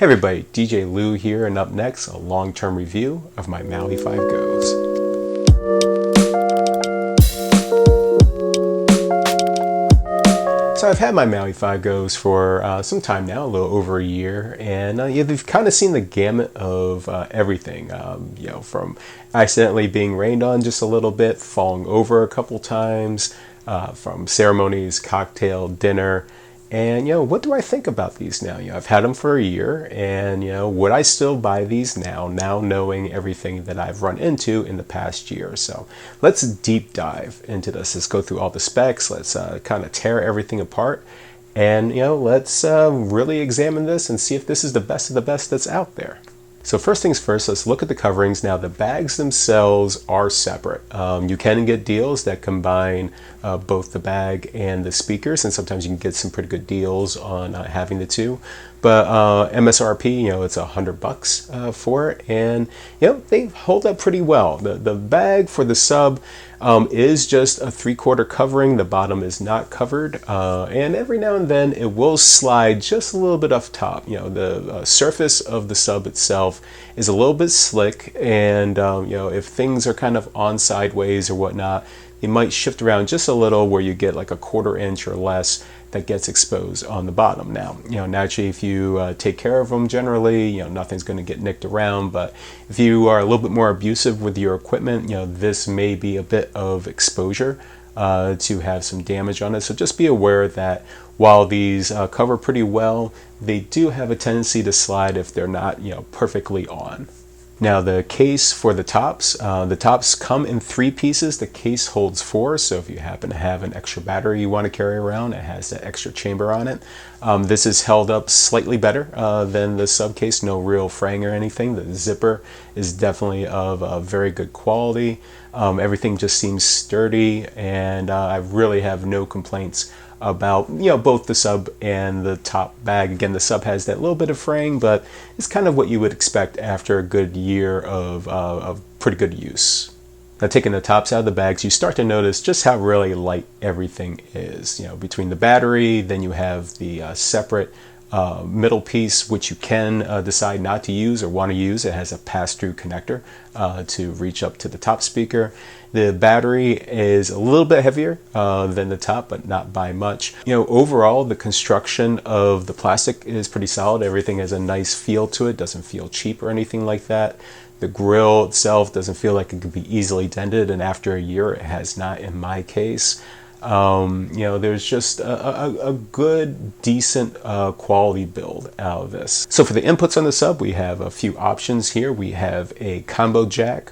Hey everybody, DJ Lou here, and up next, a long-term review of my Maui 5 Goes. So I've had my Maui 5 Goes for some time now, a little over a year, and you've kind of seen the gamut of everything, from accidentally being rained on just a little bit, falling over a couple times, from ceremonies, cocktail, dinner. And, what do I think about these now? I've had them for a year, and, would I still buy these now knowing everything that I've run into in the past year or so? Let's deep dive into this. Let's go through all the specs. Let's kind of tear everything apart. And, let's really examine this and see if this is the best of the best that's out there. So first things first, let's look at the coverings. Now the bags themselves are separate. You can get deals that combine both the bag and the speakers, and sometimes you can get some pretty good deals on having the two. But MSRP, it's $100 for it, and they hold up pretty well. The bag for the sub is just a 3/4 covering. The bottom is not covered, and every now and then it will slide just a little bit off top. The surface of the sub itself is a little bit slick, and if things are kind of on sideways or whatnot, it might shift around just a little where you get like a 1/4 inch or less that gets exposed on the bottom. Now, naturally, if you take care of them generally, nothing's going to get nicked around. But if you are a little bit more abusive with your equipment, this may be a bit of exposure to have some damage on it. So just be aware that while these cover pretty well, they do have a tendency to slide if they're not, perfectly on. Now the case for the tops come in 3 pieces. The case holds 4, so if you happen to have an extra battery you want to carry around, it has that extra chamber on it. This is held up slightly better than the sub case, no real fraying or anything. The zipper is definitely of very good quality. Everything just seems sturdy, and I really have no complaints about both the sub and the top bag. Again, the sub has that little bit of fraying, but it's kind of what you would expect after a good year of pretty good use. Now, taking the tops out of the bags, you start to notice just how really light everything is. Between the battery, then you have the separate middle piece, which you can decide not to use or want to use. It has a pass-through connector to reach up to the top speaker. The battery is a little bit heavier than the top, but not by much. Overall, the construction of the plastic is pretty solid. Everything has a nice feel to it. Doesn't feel cheap or anything like that. The grill itself doesn't feel like it could be easily dented, and after a year, it has not in my case. There's just a good, decent quality build out of this. So for the inputs on the sub, we have a few options here. We have a combo jack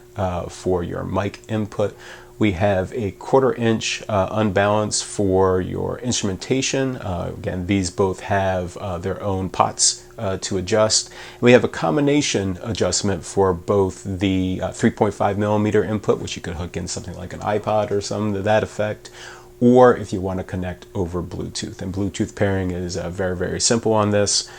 for your mic input. We have a 1/4 inch unbalance for your instrumentation. Again, these both have their own pots to adjust. We have a combination adjustment for both the 3.5 millimeter input, which you could hook in something like an iPod or something to that effect, or if you want to connect over Bluetooth. And Bluetooth pairing is very, very simple on this.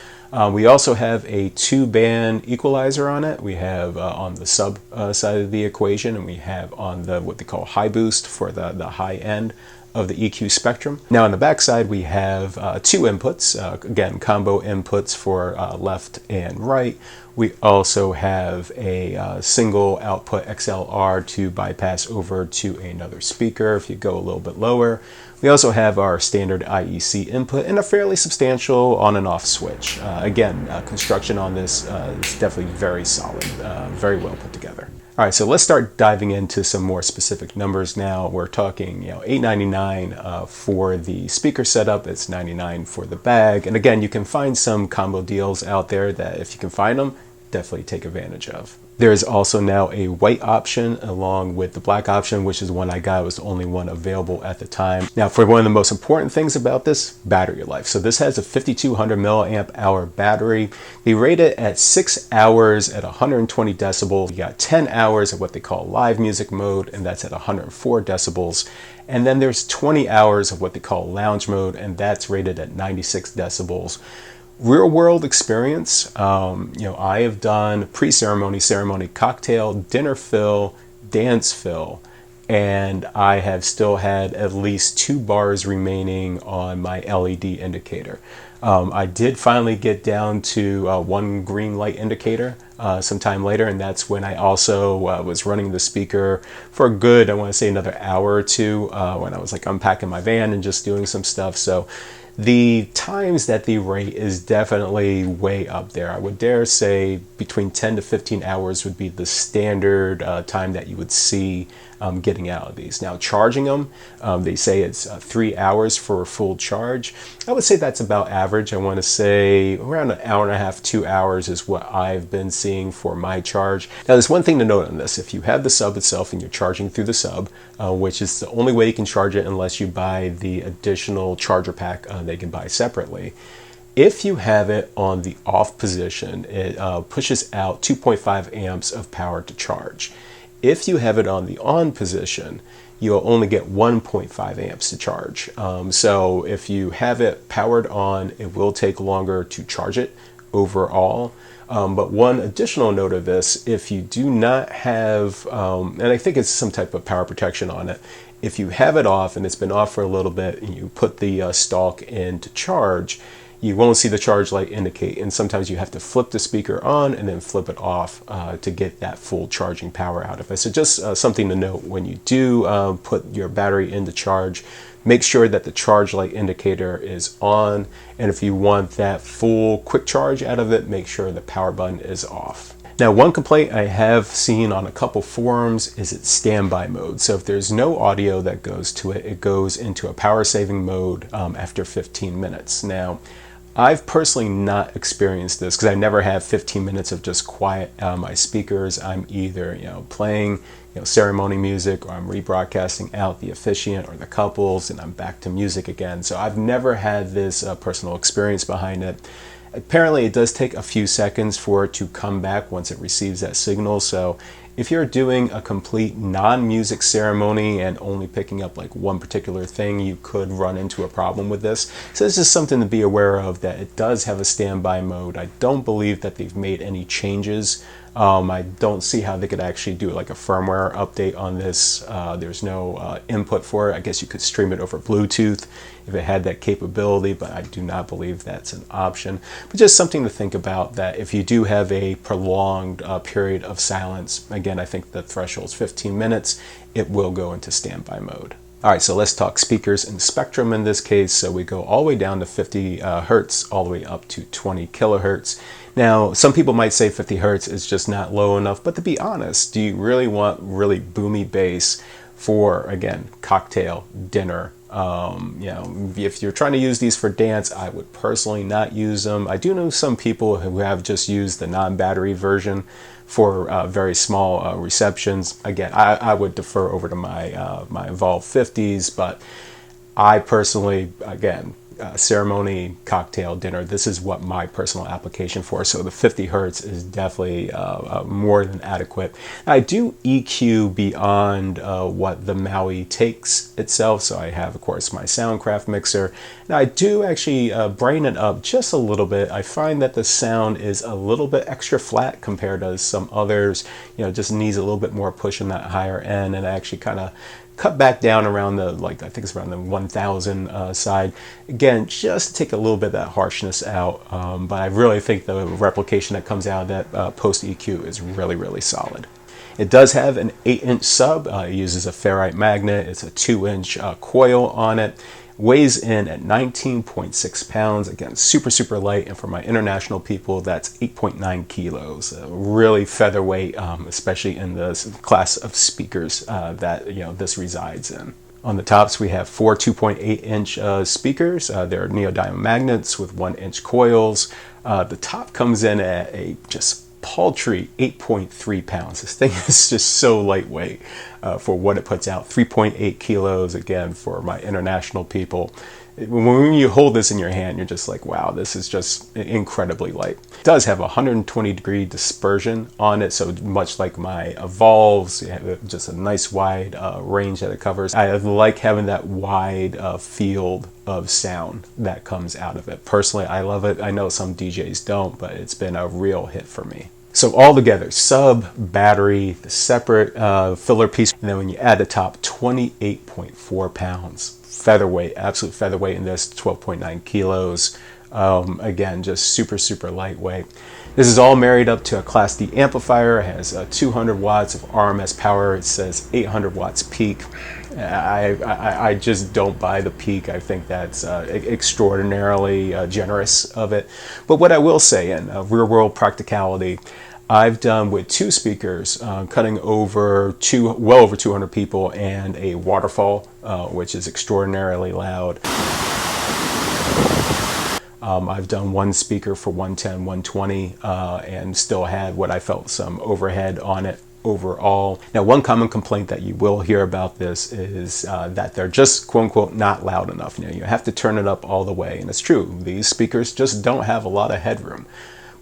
We also have a 2-band equalizer on it. We have on the sub side of the equation, and we have on the what they call high boost for the high end of the EQ spectrum. Now on the back side, we have 2 inputs, again, combo inputs for left and right. We also have a single output XLR to bypass over to another speaker if you go a little bit lower. We also have our standard IEC input and a fairly substantial on and off switch. Again, construction on this is definitely very solid, very well put together. All right, so let's start diving into some more specific numbers now. We're talking, $899 for the speaker setup. It's $99 for the bag. And again, you can find some combo deals out there that if you can find them, definitely take advantage of. There is also now a white option along with the black option, which is one I got. It was the only one available at the time. Now, for one of the most important things about this, battery life. So this has a 5200 milliamp hour battery. They rate it at 6 hours at 120 decibels. You got 10 hours of what they call live music mode, and that's at 104 decibels. And then there's 20 hours of what they call lounge mode, and that's rated at 96 decibels. Real world experience, I have done pre-ceremony, ceremony cocktail, dinner fill, dance fill, and I have still had at least 2 bars remaining on my LED indicator. I did finally get down to one green light indicator sometime later, and that's when I also was running the speaker for a good, I want to say, another hour or two when I was like unpacking my van and just doing some stuff. So the times that the rate is definitely way up there. I would dare say between 10 to 15 hours would be the standard time that you would see getting out of these. Now, charging them, they say it's 3 hours for a full charge. I would say that's about average. I want to say around an hour and a half, 2 hours is what I've been seeing for my charge. Now, there's one thing to note on this. If you have the sub itself and you're charging through the sub, which is the only way you can charge it unless you buy the additional charger pack they can buy separately. If you have it on the off position, it pushes out 2.5 amps of power to charge. If you have it on the on position, you'll only get 1.5 amps to charge. So if you have it powered on, it will take longer to charge it overall. But one additional note of this, if you do not have, and I think it's some type of power protection on it, if you have it off and it's been off for a little bit and you put the stalk in to charge, you won't see the charge light indicate, and sometimes you have to flip the speaker on and then flip it off to get that full charging power out of it. So just something to note when you do put your battery into charge, make sure that the charge light indicator is on, and if you want that full quick charge out of it, make sure the power button is off. Now, one complaint I have seen on a couple forums is its standby mode. So if there's no audio that goes to it, it goes into a power saving mode after 15 minutes. Now, I've personally not experienced this because I never have 15 minutes of just quiet on my speakers. I'm either playing ceremony music, or I'm rebroadcasting out the officiant or the couples, and I'm back to music again. So I've never had this personal experience behind it. Apparently, it does take a few seconds for it to come back once it receives that signal. So if you're doing a complete non-music ceremony and only picking up like one particular thing, you could run into a problem with this. So this is something to be aware of, that it does have a standby mode. I don't believe that they've made any changes. I don't see how they could actually do like a firmware update on this. There's no input for it. I guess you could stream it over Bluetooth if it had that capability, but I do not believe that's an option. But just something to think about, that if you do have a prolonged period of silence, again, I think the threshold is 15 minutes, it will go into standby mode. All right, so let's talk speakers and spectrum in this case. So we go all the way down to 50 hertz, all the way up to 20 kilohertz. Now, some people might say 50 hertz is just not low enough, but to be honest, do you really want really boomy bass for, again, cocktail, dinner? If you're trying to use these for dance, I would personally not use them. I do know some people who have just used the non-battery version for very small receptions. Again, I would defer over to my my Evolve 50s, but I personally, again, ceremony, cocktail, dinner, this is what my personal application for. So the 50 hertz is definitely more than adequate. I do EQ beyond what the Maui takes itself. So I have, of course, my Soundcraft mixer. And I do actually brain it up just a little bit. I find that the sound is a little bit extra flat compared to some others. Just needs a little bit more push in that higher end, and I actually kind of cut back down around the, I think it's around the 1000 side. Again, just to take a little bit of that harshness out. But I really think the replication that comes out of that post EQ is really, really solid. It does have an 8-inch sub. It uses a ferrite magnet. It's a 2-inch coil on it. Weighs in at 19.6 pounds. Again, super, super light. And for my international people, that's 8.9 kilos. Really featherweight, especially in the class of speakers that this resides in. On the tops, we have four 2.8-inch speakers. They're neodymium magnets with 1-inch coils. The top comes in at a just paltry 8.3 pounds. This thing is just so lightweight for what it puts out. 3.8 kilos, again, for my international people. When you hold this in your hand, you're just like, wow, this is just incredibly light. It does have 120-degree dispersion on it, so much like my Evolves, just a nice wide range that it covers. I like having that wide field of sound that comes out of it. Personally, I love it. I know some DJs don't, but it's been a real hit for me. So all together, sub, battery, the separate filler piece, and then when you add the top, 28.4 pounds. Featherweight, absolute featherweight in this, 12.9 kilos. Again, just super, super lightweight. This is all married up to a Class D amplifier. It has 200 watts of RMS power. It says 800 watts peak. I just don't buy the peak. I think that's extraordinarily generous of it. But what I will say, in real world practicality, I've done with 2 speakers, cutting over well over 200 people, and a waterfall, which is extraordinarily loud. I've done 1 speaker for 110, 120, and still had what I felt some overhead on it overall. Now, one common complaint that you will hear about this is that they're just quote unquote not loud enough. You have to turn it up all the way, and it's true. These speakers just don't have a lot of headroom.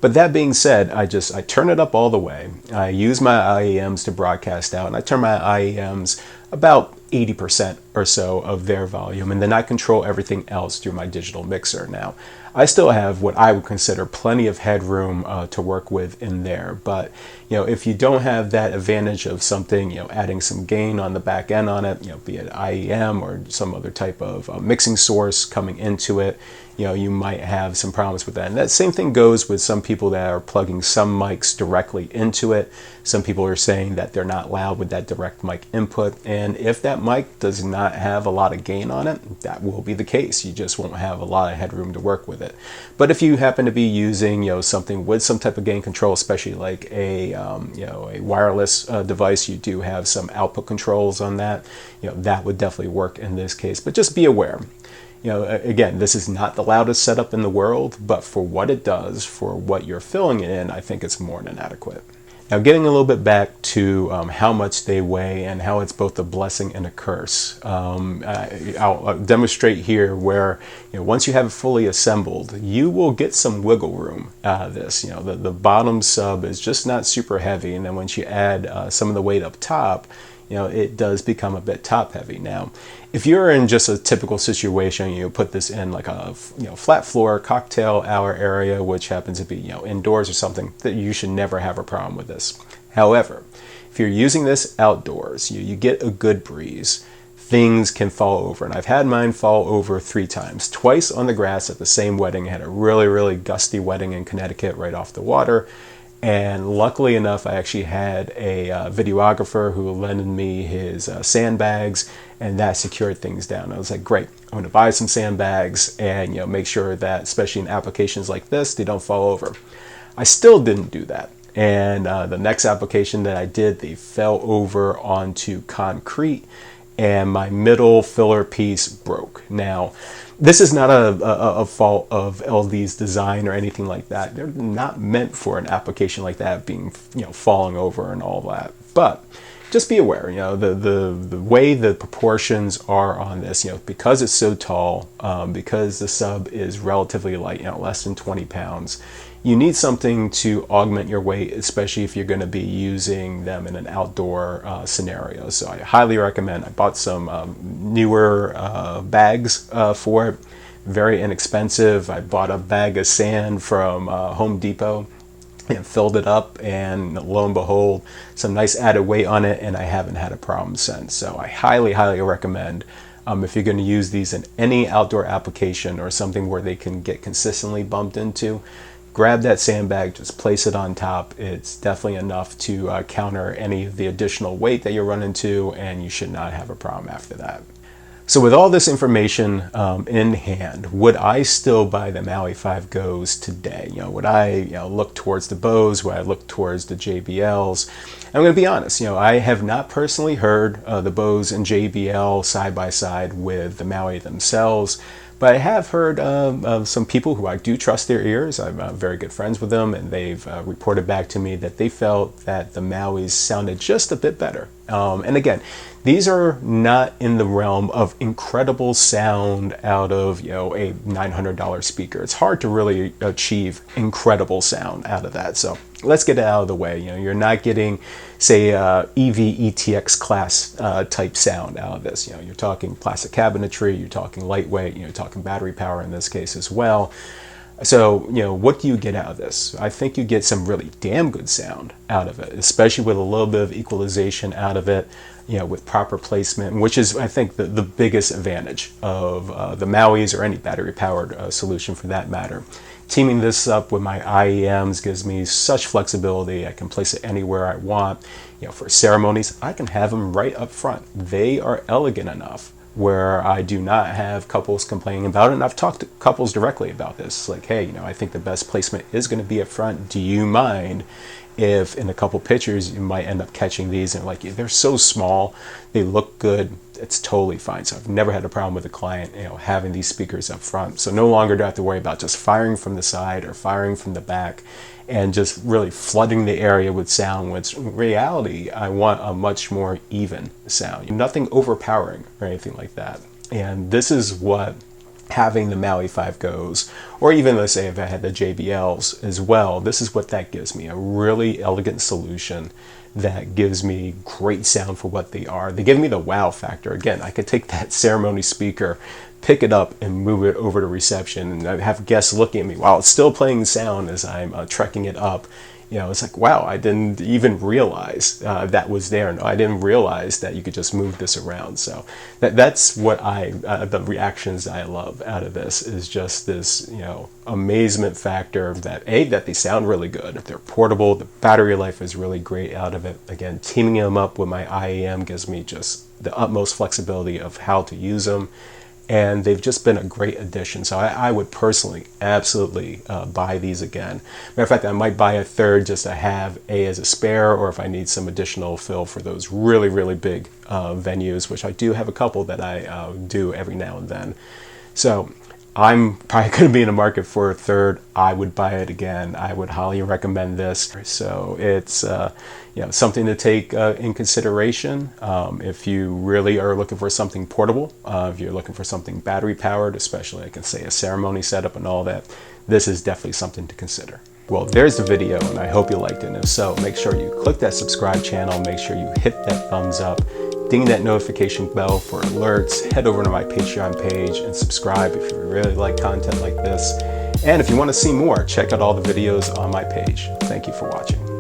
But that being said, I turn it up all the way. I use my IEMs to broadcast out, and I turn my IEMs about 80% or so of their volume, and then I control everything else through my digital mixer. Now, I still have what I would consider plenty of headroom to work with in there, but if you don't have that advantage of something, adding some gain on the back end on it, be it IEM or some other type of mixing source coming into it, you might have some problems with that. And that same thing goes with some people that are plugging some mics directly into it. Some people are saying that they're not loud with that direct mic input. And if that mic does not have a lot of gain on it, that will be the case. You just won't have a lot of headroom to work with it. But if you happen to be using, something with some type of gain control, especially like a wireless device, you do have some output controls on that. That would definitely work in this case. But just be aware. Again, this is not the loudest setup in the world, but for what it does, for what you're filling it in, I think it's more than adequate. Now, getting a little bit back to how much they weigh and how it's both a blessing and a curse. I'll demonstrate here where, once you have it fully assembled, you will get some wiggle room out of this. The bottom sub is just not super heavy, and then once you add some of the weight up top, it does become a bit top heavy. Now, if you're in just a typical situation, you put this in like a flat floor cocktail hour area, which happens to be indoors or something, that you should never have a problem with this. However, if you're using this outdoors, you get a good breeze, things can fall over. And I've had mine fall over 3 times. Twice on the grass at the same wedding. I had a really, really gusty wedding in Connecticut right off the water. And luckily enough, I actually had a videographer who lended me his sandbags, and that secured things down. I was like, great, I'm going to buy some sandbags and make sure that, especially in applications like this, they don't fall over. I still didn't do that. And the next application that I did, they fell over onto concrete, and my middle filler piece broke. Now, this is not a fault of LD's design or anything like that. They're not meant for an application like that, being falling over and all that. But just be aware, the way the proportions are on this, because it's so tall, because the sub is relatively light, less than 20 pounds. You need something to augment your weight, especially if you're going to be using them in an outdoor scenario. So I highly recommend. I bought some newer bags for it, very inexpensive. I bought a bag of sand from Home Depot and filled it up, and lo and behold, some nice added weight on it, and I haven't had a problem since. So I highly, highly recommend. If you're going to use these in any outdoor application or something where they can get consistently bumped into, grab that sandbag, just place it on top. It's definitely enough to counter any of the additional weight that you run into, and you should not have a problem after that. So with all this information in hand, would I still buy the Maui 5 Go's today? Would I look towards the Bose? Would I look towards the JBLs? I'm going to be honest, I have not personally heard the Bose and JBL side by side with the Maui themselves. But I have heard of some people who I do trust their ears. I'm very good friends with them, and they've reported back to me that they felt that the Mauis sounded just a bit better. And again, these are not in the realm of incredible sound out of a $900 speaker. It's hard to really achieve incredible sound out of that. So let's get it out of the way. You're not getting, say, EV ETX class type sound out of this. You're talking plastic cabinetry, you're talking lightweight, you're talking battery power in this case as well. So, what do you get out of this? I think you get some really damn good sound out of it, especially with a little bit of equalization out of it, with proper placement, which is, I think, the biggest advantage of the Maui's or any battery-powered solution for that matter. Teaming this up with my IEMs gives me such flexibility. I can place it anywhere I want. For ceremonies, I can have them right up front. They are elegant enough where I do not have couples complaining about it. And I've talked to couples directly about this. Like, hey, I think the best placement is going to be up front. Do you mind if in a couple pictures you might end up catching these and like they're so small, they look good, it's totally fine. So I've never had a problem with a client having these speakers up front. So no longer do I have to worry about just firing from the side or firing from the back and just really flooding the area with sound, which in reality I want a much more even sound, nothing overpowering or anything like that. And this is what having the Maui 5 Go's, or even let's say if I had the JBLs as well, this is what that gives me, a really elegant solution that gives me great sound for what they are. They give me the wow factor. Again, I could take that ceremony speaker, pick it up and move it over to reception, and I have guests looking at me while it's still playing sound as I'm trekking it up. It's like, wow, I didn't even realize that was there. No, I didn't realize that you could just move this around. So that's what the reactions I love out of this is just this, amazement factor that they sound really good. They're portable. The battery life is really great out of it. Again, teaming them up with my IEM gives me just the utmost flexibility of how to use them. And they've just been a great addition. So I would personally absolutely buy these again. Matter of fact, I might buy a third just to have as a spare, or if I need some additional fill for those really, really big venues, which I do have a couple that I do every now and then. So I'm probably going to be in the market for a third. I would buy it again. I would highly recommend this. So it's something to take in consideration if you really are looking for something portable. If you're looking for something battery powered, especially I can say a ceremony setup and all that, this is definitely something to consider. Well, there's the video, and I hope you liked it. And if so, make sure you click that subscribe channel, make sure you hit that thumbs up, ding that notification bell for alerts, head over to my Patreon page and subscribe if you really like content like this. And if you want to see more, check out all the videos on my page. Thank you for watching.